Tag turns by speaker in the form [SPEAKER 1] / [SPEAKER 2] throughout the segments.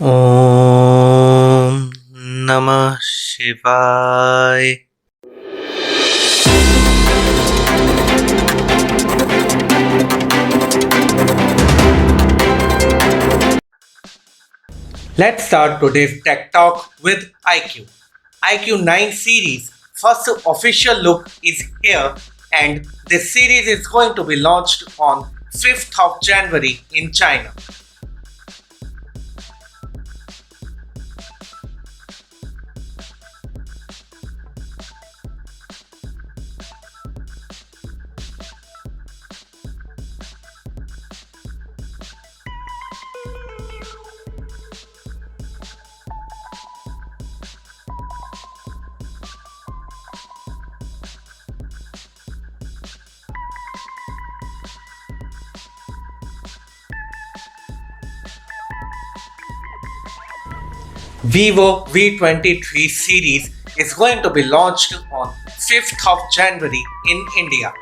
[SPEAKER 1] Om Namah Shivaya. Let's start today's Tech Talk with Iqoo. Iqoo 9 series first official look is here, and this series is going to be launched on 5th of January in China. VIVO V23 series is going to be launched on 5th of January in India.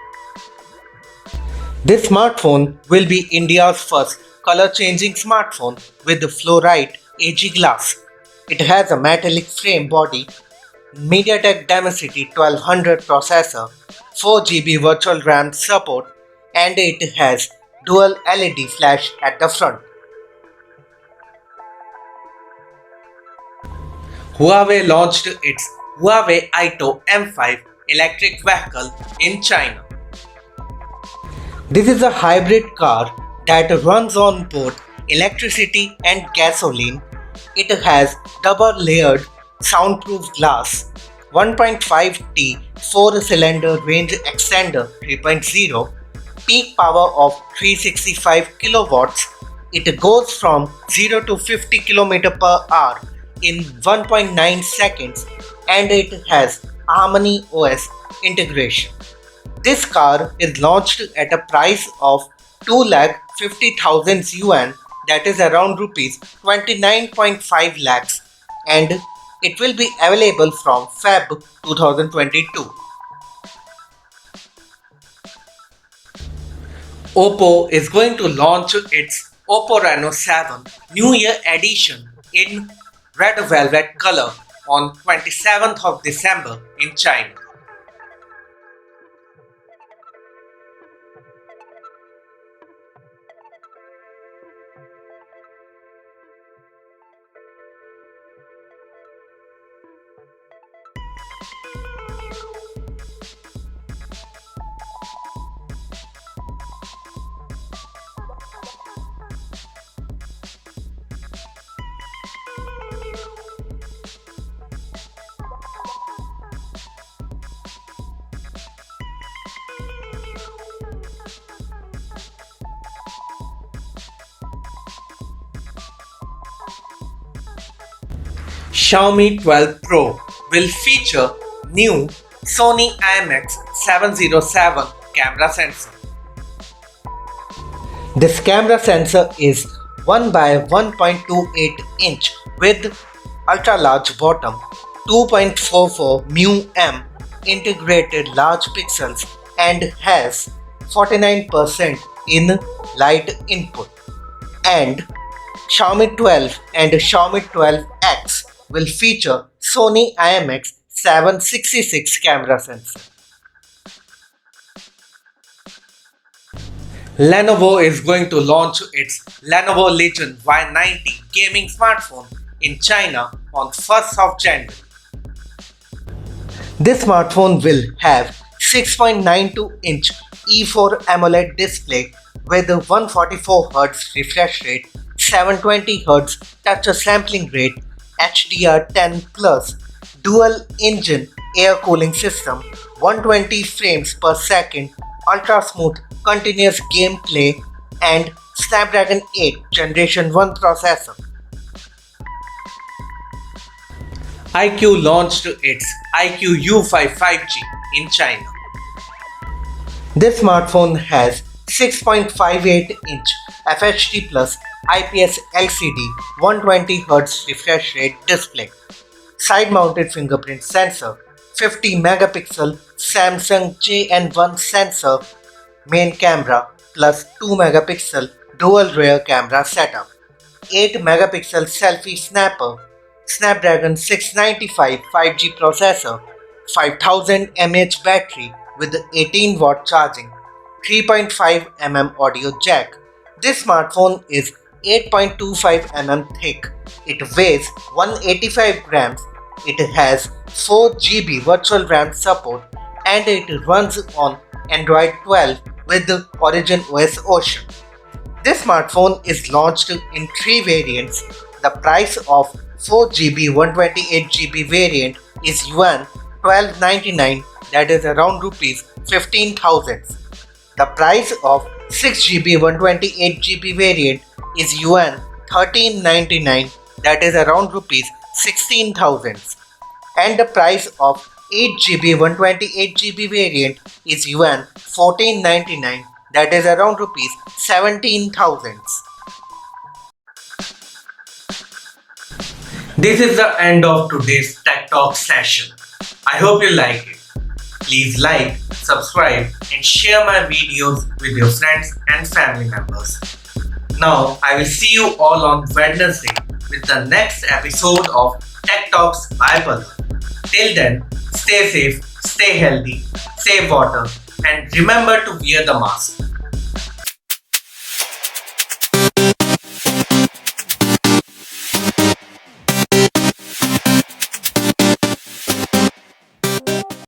[SPEAKER 1] This smartphone will be India's first color-changing smartphone with the fluorite AG glass. It has a metallic frame body, MediaTek Dimensity 1200 processor, 4 GB virtual RAM support, and it has dual LED flash at the front. Huawei launched its Huawei AITO M5 electric vehicle in China. This is a hybrid car that runs on both electricity and gasoline. It has double-layered soundproof glass, 1.5T 4-cylinder range extender 3.0, peak power of 365 kilowatts. It goes from 0 to 50 km per hour in 1.9 seconds, and it has Harmony OS integration. This car is launched at a price of 2,50,000 yuan, that is around rupees 29.5 lakhs, and it will be available from Feb 2022. Oppo is going to launch its Oppo Reno 7 New Year edition in red velvet color on 27th of December in China. Xiaomi 12 Pro will feature new Sony IMX707 camera sensor. This camera sensor is 1 by 1.28 inch with ultra large bottom, 2.44 μm integrated large pixels, and has 49% in light input. And Xiaomi 12 and Xiaomi 12X will feature Sony IMX766 camera sensor. Lenovo is going to launch its Lenovo Legion Y90 gaming smartphone in China on 1st of January. This smartphone will have 6.92-inch E4 AMOLED display with 144Hz refresh rate, 720Hz touch sampling rate, HDR10+, dual engine air cooling system, 120 frames per second, ultra smooth continuous gameplay, and Snapdragon 8 Generation 1 processor. Iqoo launched its Iqoo U5 5G in China. This smartphone has 6.58-inch FHD Plus IPS LCD 120Hz refresh rate display, side-mounted fingerprint sensor, 50-megapixel Samsung JN1 sensor, main camera plus 2-megapixel dual rear camera setup, 8 megapixel selfie snapper, Snapdragon 695 5G processor, 5000 mAh battery with 18 watt charging, 3.5 audio jack. This smartphone is 8.25 thick. It weighs 185 grams. It has 4 GB virtual RAM support and it runs on Android 12 with the Origin OS Ocean. This smartphone is launched in 3 variants. The price of 4GB 128GB variant is yuan 1299, that is around rupees 15,000. The price of 6GB 128GB variant is yuan 1399, that is around rupees 16,000. And the price of 8GB 128GB variant is yuan 1499, that is around rupees 17,000. This is the end of today's Tech Talk session. I hope you like it. Please like, subscribe and share my videos with your friends and family members. Now I will see you all on Wednesday with the next episode of Tech Talks by Balu. Till then, stay safe, stay healthy, save water and remember to wear the mask.